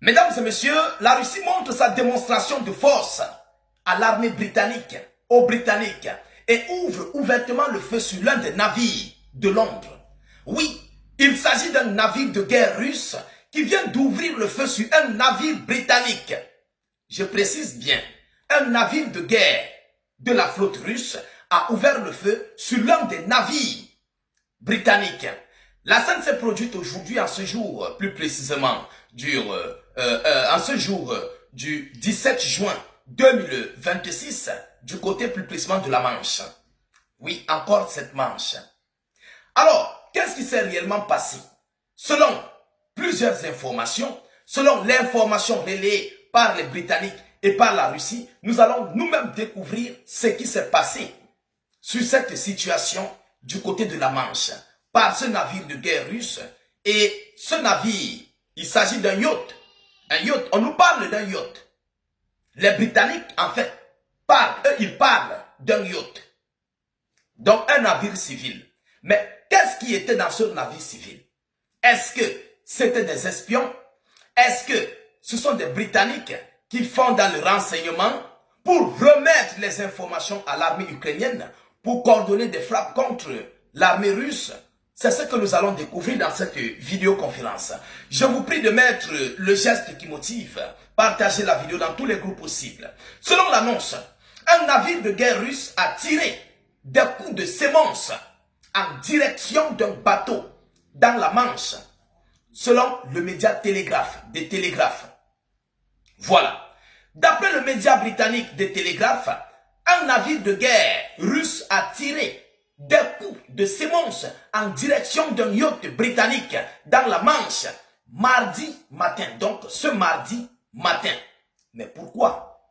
Mesdames et messieurs, la Russie montre sa démonstration de force à l'armée britannique, aux Britanniques, et ouvre ouvertement le feu sur l'un des navires de Londres. Oui, il s'agit d'un navire de guerre russe qui vient d'ouvrir le feu sur un navire britannique. Je précise bien, un navire de guerre de la flotte russe a ouvert le feu sur l'un des navires britanniques. La scène s'est produite aujourd'hui, en ce jour, plus précisément, du 17 juin 2026, du côté plus précisément de la Manche. Oui, encore cette Manche. Alors, qu'est-ce qui s'est réellement passé? Selon plusieurs informations, selon l'information relayée par les Britanniques et par la Russie, nous allons nous-mêmes découvrir ce qui s'est passé sur cette situation du côté de la Manche, par ce navire de guerre russe. Et ce navire, il s'agit d'un yacht. Un yacht, on nous parle d'un yacht. Les Britanniques, en fait, ils parlent d'un yacht. Donc, un navire civil. Mais qu'est-ce qui était dans ce navire civil? Est-ce que c'était des espions? Est-ce que ce sont des Britanniques qui font dans le renseignement pour remettre les informations à l'armée ukrainienne, pour coordonner des frappes contre l'armée russe? C'est ce que nous allons découvrir dans cette vidéoconférence. Je vous prie de mettre le geste qui motive, partagez la vidéo dans tous les groupes possibles. Selon l'annonce, un navire de guerre russe a tiré des coups de sémence en direction d'un bateau dans la Manche, selon le média Télégraphe, des Télégraphes. Voilà. D'après le média britannique des Télégraphes, un navire de guerre russe a tiré des coups de sémence en direction d'un yacht britannique dans la Manche mardi matin. Donc ce mardi matin. Mais pourquoi?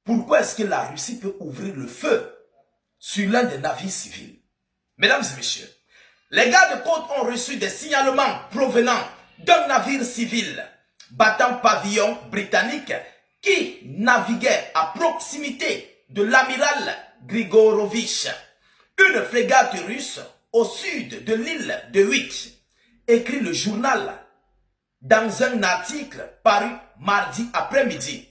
Pourquoi est-ce que la Russie peut ouvrir le feu sur l'un des navires civils? Mesdames et messieurs, les gardes-côtes ont reçu des signalements provenant d'un navire civil battant pavillon britannique qui naviguait à proximité de l'amiral Grigorovitch, une frégate russe au sud de l'île de Wight, écrit le journal dans un article paru mardi après-midi.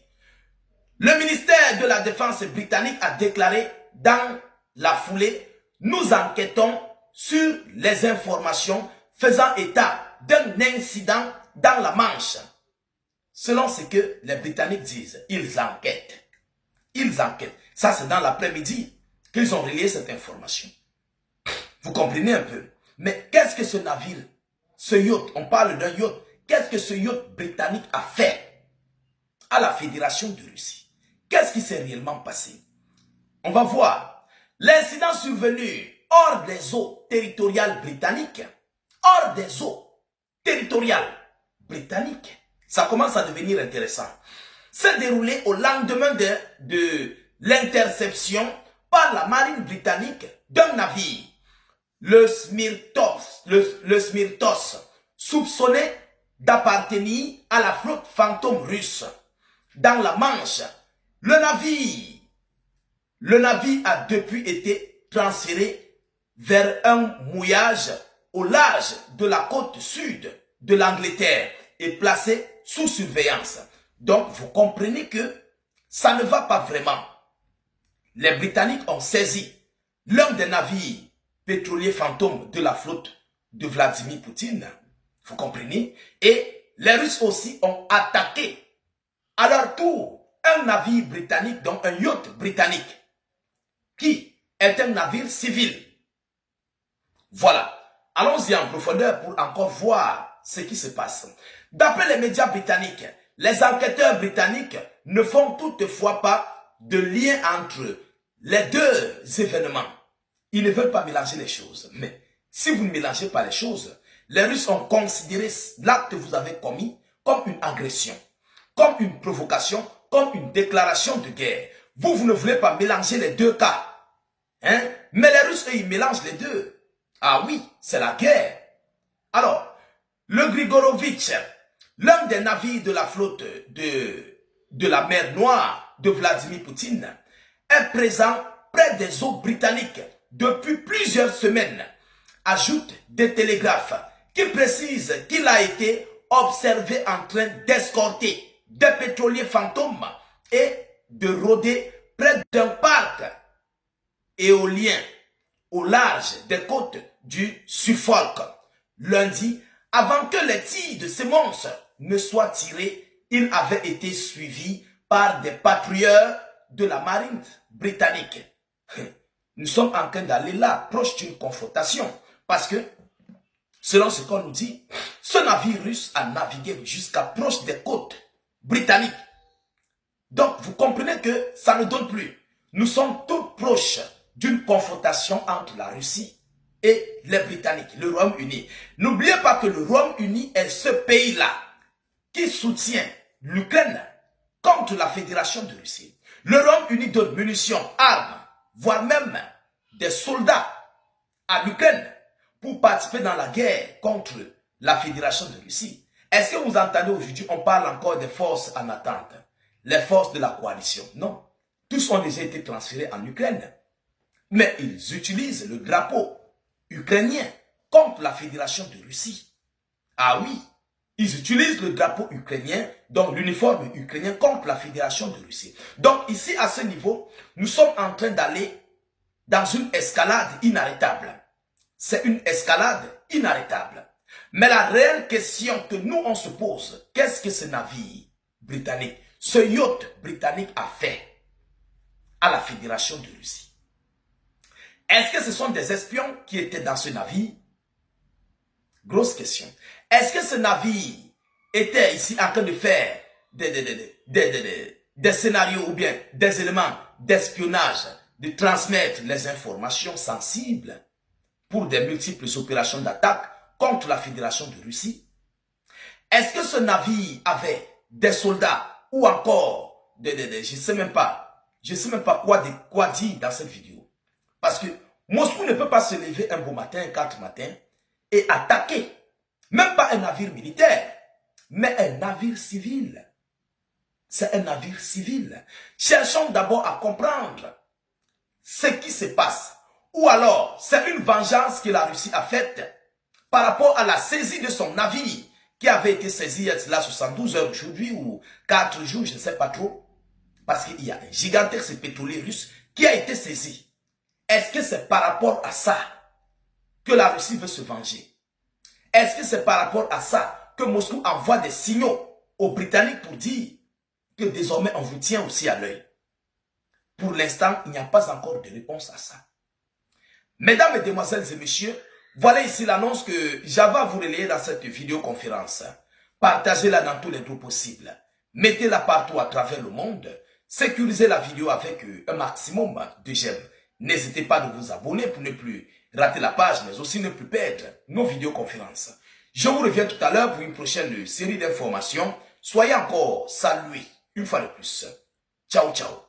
Le ministère de la Défense britannique a déclaré dans la foulée: nous enquêtons sur les informations faisant état d'un incident dans la Manche. Selon ce que les Britanniques disent, ils enquêtent. Ils enquêtent. Ça, c'est dans l'après-midi qu'ils ont relayé cette information. Vous comprenez un peu? Mais qu'est-ce que ce navire, ce yacht, on parle d'un yacht, qu'est-ce que ce yacht britannique a fait à la Fédération de Russie? Qu'est-ce qui s'est réellement passé? On va voir. L'incident survenu hors des eaux territoriales britanniques, hors des eaux territoriales britanniques, ça commence à devenir intéressant, s'est déroulé au lendemain de l'interception par la marine britannique d'un navire, le Smirtos, soupçonné d'appartenir à la flotte fantôme russe dans la Manche. Le navire a depuis été transféré vers un mouillage au large de la côte sud de l'Angleterre et placé sous surveillance. Donc, vous comprenez que ça ne va pas vraiment. Les Britanniques ont saisi l'un des navires pétroliers fantômes de la flotte de Vladimir Poutine. Vous comprenez? Et les Russes aussi ont attaqué à leur tour un navire britannique, donc un yacht britannique, qui est un navire civil. Voilà. Allons-y en profondeur pour encore voir ce qui se passe. D'après les médias britanniques, les enquêteurs britanniques ne font toutefois pas de lien entre les deux événements. Ils ne veulent pas mélanger les choses. Mais si vous ne mélangez pas les choses, les Russes ont considéré l'acte que vous avez commis comme une agression, comme une provocation, comme une déclaration de guerre. Vous ne voulez pas mélanger les deux cas. Hein? Mais les Russes, eux, ils mélangent les deux. Ah oui, c'est la guerre. Alors, le Grigorovitch, l'un des navires de la flotte de la mer Noire de Vladimir Poutine, est présent près des eaux britanniques depuis plusieurs semaines, ajoute des télégraphes qui précisent qu'il a été observés en train d'escorter des pétroliers fantômes et de rôder près d'un parc éolien au large des côtes du Suffolk. Lundi, avant que les tirs de ces monstres ne soient tirés, il avait été suivi par des patrouilleurs de la marine britannique. Nous sommes en train d'aller là, proche d'une confrontation, parce que, selon ce qu'on nous dit, ce navire russe a navigué jusqu'à proche des côtes britanniques. Donc, vous comprenez que ça ne donne plus. Nous sommes tout proches d'une confrontation entre la Russie et les Britanniques, le Royaume-Uni. N'oubliez pas que le Royaume-Uni est ce pays-là qui soutient l'Ukraine contre la Fédération de Russie. Le Royaume-Uni donne munitions, armes, voire même des soldats à l'Ukraine pour participer dans la guerre contre la Fédération de Russie. Est-ce que vous entendez aujourd'hui, on parle encore des forces en attente, les forces de la coalition? Non. Tous ont déjà été transférés en Ukraine. Mais ils utilisent le drapeau ukrainien contre la Fédération de Russie. Ah oui, ils utilisent le drapeau ukrainien, donc l'uniforme ukrainien contre la Fédération de Russie. Donc ici, à ce niveau, nous sommes en train d'aller dans une escalade inarrêtable. C'est une escalade inarrêtable. Mais la réelle question que nous, on se pose, qu'est-ce que ce navire britannique, ce yacht britannique a fait à la Fédération de Russie? Est-ce que ce sont des espions qui étaient dans ce navire? Grosse question. Est-ce que ce navire était ici en train de faire des scénarios ou bien des éléments d'espionnage, de transmettre les informations sensibles pour des multiples opérations d'attaque contre la Fédération de Russie? Est-ce que ce navire avait des soldats ou encore je ne sais même pas quoi dire dans cette vidéo? Parce que Moscou ne peut pas se lever un beau matin, 4 matins, et attaquer, même pas un navire militaire, mais un navire civil. C'est un navire civil. Cherchons d'abord à comprendre ce qui se passe. Ou alors, c'est une vengeance que la Russie a faite par rapport à la saisie de son navire, qui avait été saisi il y a 72 heures aujourd'hui, ou 4 jours, je ne sais pas trop, parce qu'il y a un gigantesque pétrolier russe qui a été saisi. Est-ce que c'est par rapport à ça que la Russie veut se venger? Est-ce que c'est par rapport à ça que Moscou envoie des signaux aux Britanniques pour dire que désormais on vous tient aussi à l'œil? Pour l'instant, il n'y a pas encore de réponse à ça. Mesdames, Mesdemoiselles et Messieurs, voilà ici l'annonce que j'avais à vous relayer dans cette vidéoconférence. Partagez-la dans tous les groupes possibles. Mettez-la partout à travers le monde. Sécurisez la vidéo avec un maximum de j'aime. N'hésitez pas de vous abonner pour ne plus rater la page, mais aussi ne plus perdre nos vidéoconférences. Je vous reviens tout à l'heure pour une prochaine série d'informations. Soyez encore salués une fois de plus. Ciao, ciao.